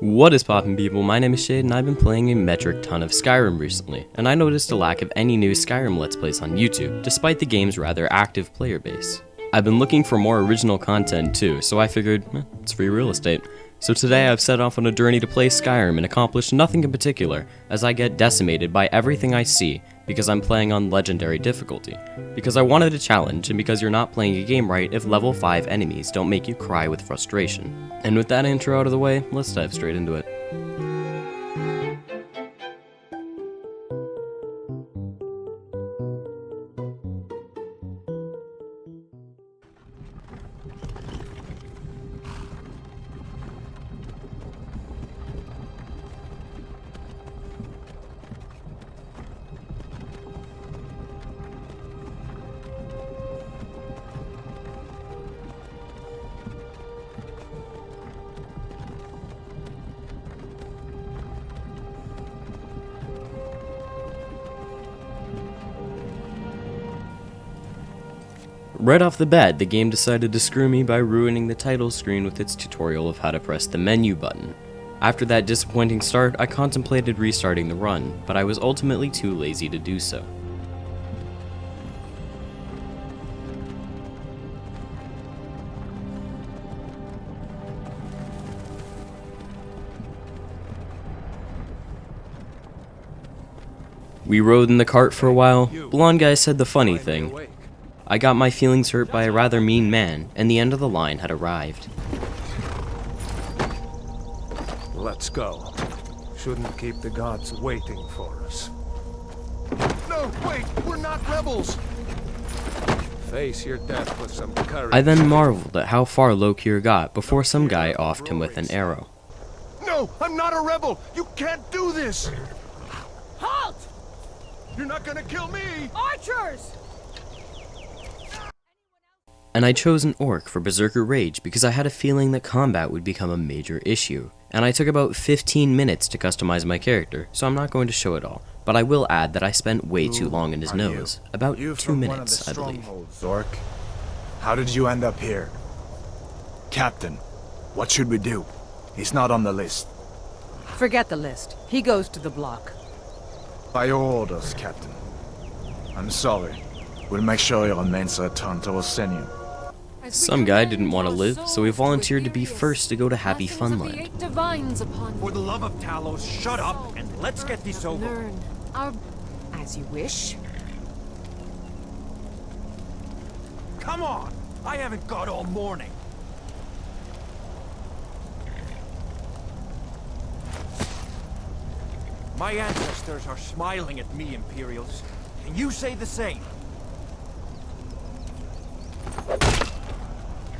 What is poppin' people, my name is Shade and I've been playing a metric ton of Skyrim recently, and I noticed a lack of any new Skyrim Let's Plays on YouTube, despite the game's rather active player base. I've been looking for more original content too, so I figured, it's free real estate. So today I've set off on a journey to play Skyrim and accomplish nothing in particular, as I get decimated by everything I see, because I'm playing on legendary difficulty. Because I wanted a challenge, and because you're not playing a game right if level 5 enemies don't make you cry with frustration. And with that intro out of the way, let's dive straight into it. Right off the bat, the game decided to screw me by ruining the title screen with its tutorial of how to press the menu button. After that disappointing start, I contemplated restarting the run, but I was ultimately too lazy to do so. We rode in the cart for a while. Blonde guy said the funny thing. I got my feelings hurt by a rather mean man, and the end of the line had arrived. Let's go. Shouldn't keep the gods waiting for us. No, wait! We're not rebels! Face your death with some courage. I then marveled at how far Lokir got before some guy offed him with an arrow. No! I'm not a rebel! You can't do this! Halt! You're not gonna kill me! Archers! And I chose an orc for Berserker Rage because I had a feeling that combat would become a major issue. And I took about 15 minutes to customize my character, so I'm not going to show it all. But I will add that I spent way too long in his nose. About 2 minutes, I believe. Zork. How did you end up here? Captain, what should we do? He's not on the list. Forget the list. He goes to the block. By your orders, Captain. I'm sorry. We'll make sure your remains return to Orsinium. Some guy didn't want to live, so he volunteered to be first to go to Happy Funland. For the love of Talos, shut up and let's get this over. Learn our... As you wish. Come on! I haven't got all morning. My ancestors are smiling at me, Imperials. Can you say the same?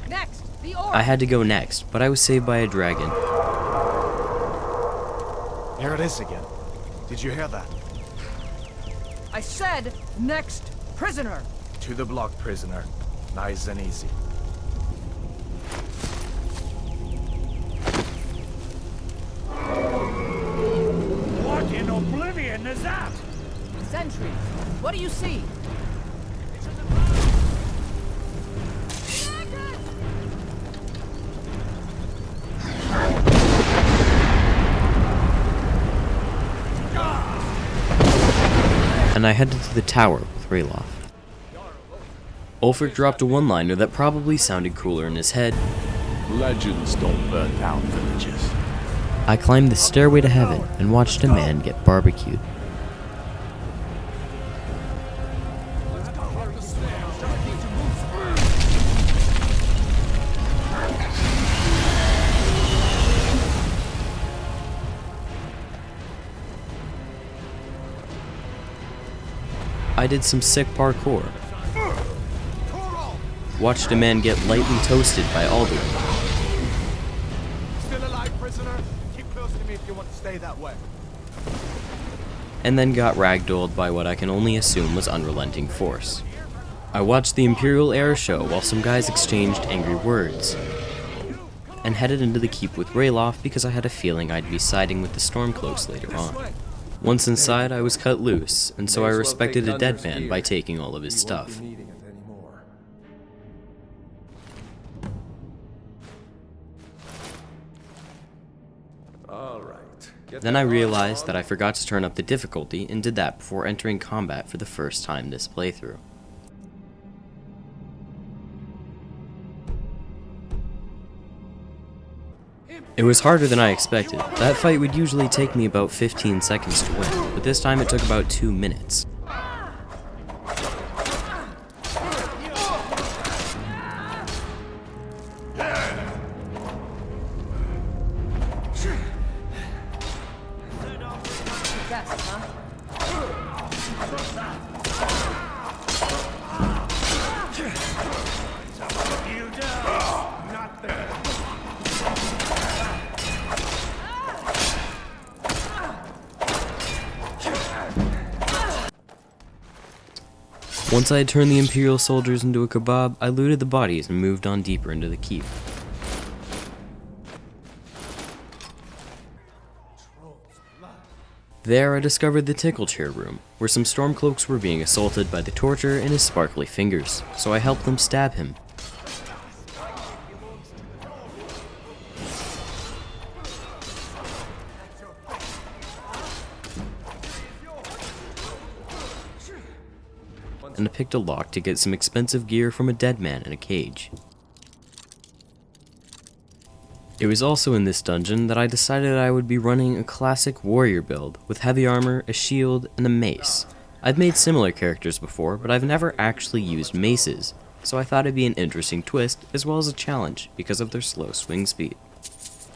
Next, the orc. I had to go next, but I was saved by a dragon. Here it is again. Did you hear that? I said next prisoner. To the block, prisoner. Nice and easy. What in oblivion is that? Sentries. What do you see? And I headed to the tower with Rayloff. Ulfric dropped a one-liner that probably sounded cooler in his head. Legends don't burn down villages. I climbed the stairway to heaven and watched a man get barbecued. I did some sick parkour. Watched a man get lightly toasted by Alduin. Still alive, prisoner? Keep close to me if you want to stay that way. And then got ragdolled by what I can only assume was unrelenting force. I watched the Imperial Air Show while some guys exchanged angry words, and headed into the keep with Rayloff because I had a feeling I'd be siding with the Stormcloaks later on. Once inside, I was cut loose, and so I respected a dead man by taking all of his stuff. All right. Then I realized that I forgot to turn up the difficulty and did that before entering combat for the first time this playthrough. It was harder than I expected. That fight would usually take me about 15 seconds to win, but this time it took about 2 minutes. Best, huh? Once I had turned the Imperial soldiers into a kebab, I looted the bodies and moved on deeper into the keep. There I discovered the tickle chair room, where some Stormcloaks were being assaulted by the torture in his sparkly fingers, so I helped them stab him. And I picked a lock to get some expensive gear from a dead man in a cage. It was also in this dungeon that I decided I would be running a classic warrior build with heavy armor, a shield, and a mace. I've made similar characters before, but I've never actually used maces, so I thought it'd be an interesting twist as well as a challenge because of their slow swing speed.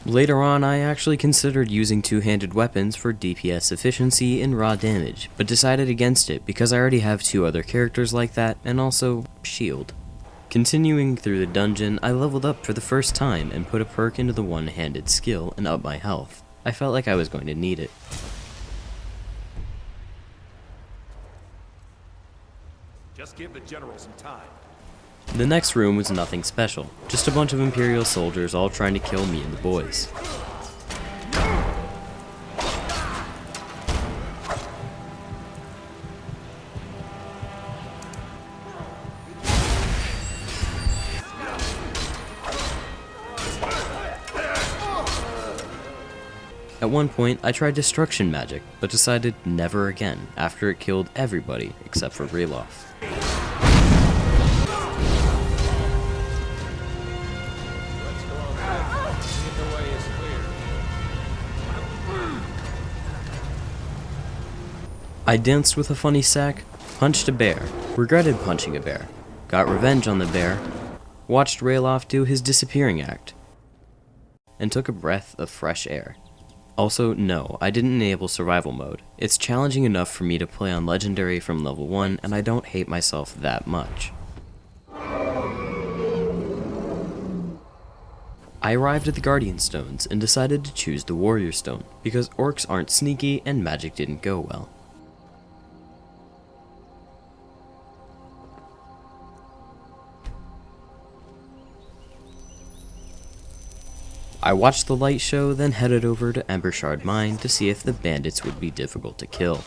Later on, I actually considered using two-handed weapons for DPS efficiency and raw damage, but decided against it because I already have 2 other characters like that, and also shield. Continuing through the dungeon, I leveled up for the first time and put a perk into the one-handed skill and up my health. I felt like I was going to need it. Just give the general some time. The next room was nothing special, just a bunch of Imperial soldiers all trying to kill me and the boys. At one point, I tried destruction magic, but decided never again after it killed everybody except for Relof. I danced with a funny sack, punched a bear, regretted punching a bear, got revenge on the bear, watched Rayloff do his disappearing act, and took a breath of fresh air. Also, no, I didn't enable survival mode. It's challenging enough for me to play on legendary from level 1, and I don't hate myself that much. I arrived at the Guardian Stones and decided to choose the Warrior Stone, because orcs aren't sneaky and magic didn't go well. I watched the light show, then headed over to Embershard Mine to see if the bandits would be difficult to kill.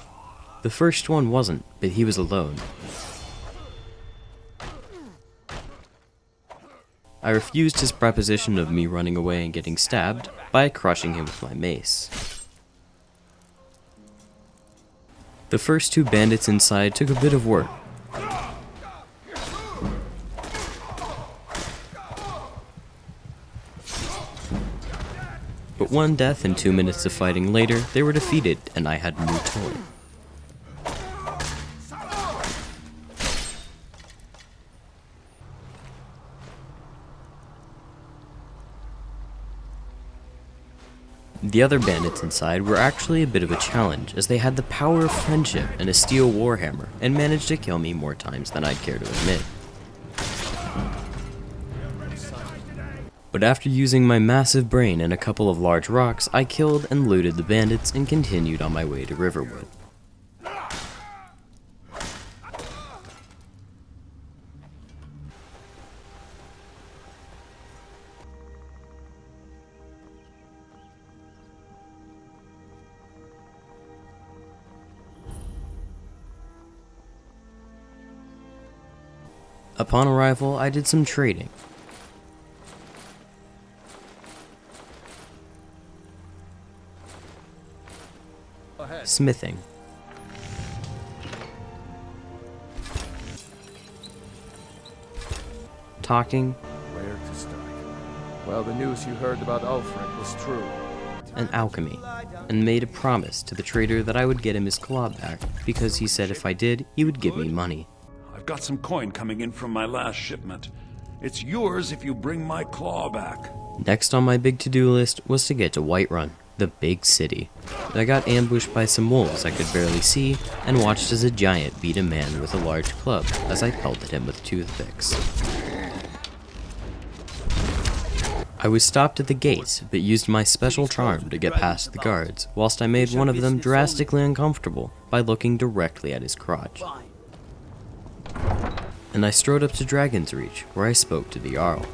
The first one wasn't, but he was alone. I refused his proposition of me running away and getting stabbed by crushing him with my mace. The first 2 bandits inside took a bit of work. But 1 death and 2 minutes of fighting later, they were defeated and I had a new toy. The other bandits inside were actually a bit of a challenge, as they had the power of friendship and a steel warhammer, and managed to kill me more times than I'd care to admit. But after using my massive brain and a couple of large rocks, I killed and looted the bandits and continued on my way to Riverwood. Upon arrival, I did some trading. ahead. smithing. Talking, Where to start? Well, the news you heard about Ulfric was true. and alchemy, and made a promise to the trader that I would get him his claw back, because he said if I did, he would give me money. I've got some coin coming in from my last shipment. It's yours if you bring my claw back. Next on my big to-do list was to get to Whiterun, the big city. I got ambushed by some wolves I could barely see, and watched as a giant beat a man with a large club as I pelted him with toothpicks. I was stopped at the gate, but used my special charm to get past the guards, whilst I made one of them drastically uncomfortable by looking directly at his crotch. And I strode up to Dragon's Reach, where I spoke to the Jarl.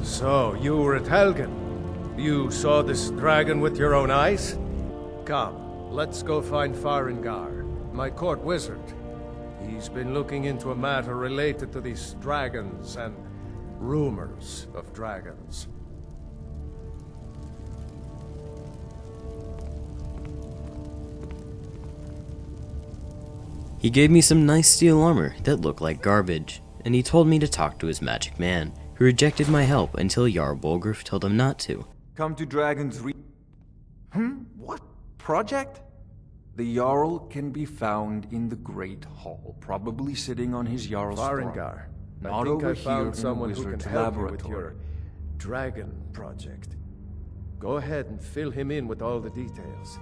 So, you were at Helgen. You saw this dragon with your own eyes? Come, let's go find Farengar, my court wizard. He's been looking into a matter related to these dragons and rumors of dragons. He gave me some nice steel armor that looked like garbage, and he told me to talk to his magic man, who rejected my help until Jarl Bolgrif told him not to. Come to Dragon's What? Project? The Jarl can be found in the Great Hall, probably sitting on his Jarl's throne. Farengar, I Not think over I found here in someone the who can wizard's help you with laboratory. your dragon project. Go ahead and fill him in with all the details.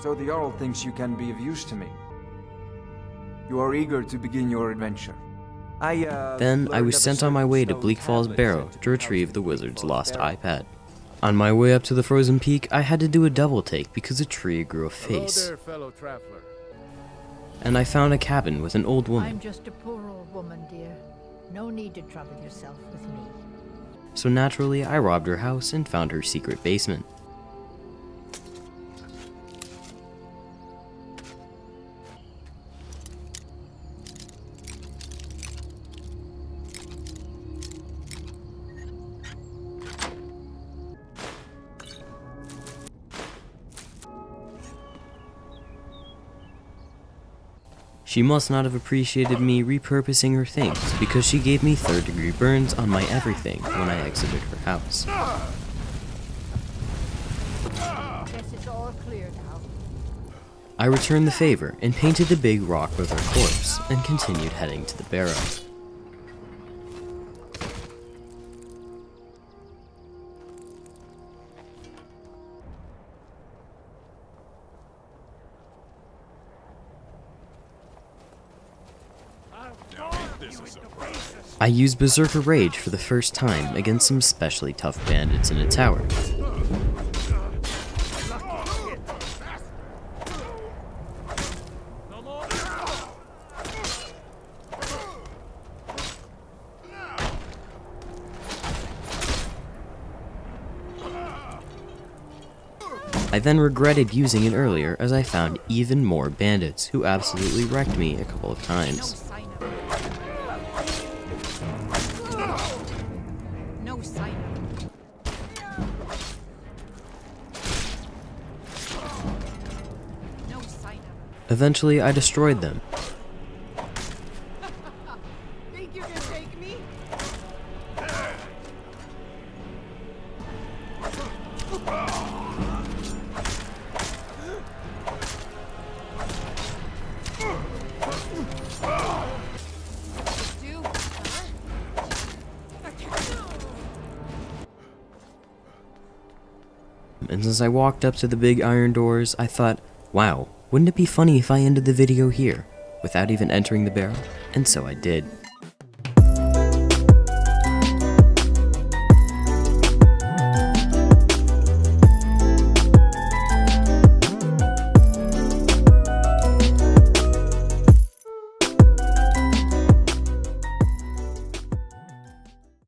So the Jarl thinks you can be of use to me. You are eager to begin your adventure. Then I was sent on my way to Bleak Falls Barrow to retrieve the wizard's lost iPad. On my way up to the frozen peak, I had to do a double take because a tree grew a face. Hello there, fellow traveler. And I found a cabin with an old woman. I'm just a poor old woman, dear. No need to trouble yourself with me. So naturally, I robbed her house and found her secret basement. She must not have appreciated me repurposing her things, because she gave me third-degree burns on my everything when I exited her house. Guess it's all clear now. I returned the favor and painted a big rock with her corpse, and continued heading to the barrow. I used Berserker Rage for the first time against some especially tough bandits in a tower. I then regretted using it earlier as I found even more bandits who absolutely wrecked me a couple of No times. sign of it. No sign of it. No sign of it. Eventually I destroyed them. Think you can take me? Do, huh? And as I walked up to the big iron doors, I thought, wow, wouldn't it be funny if I ended the video here, without even entering the barrel? And so I did.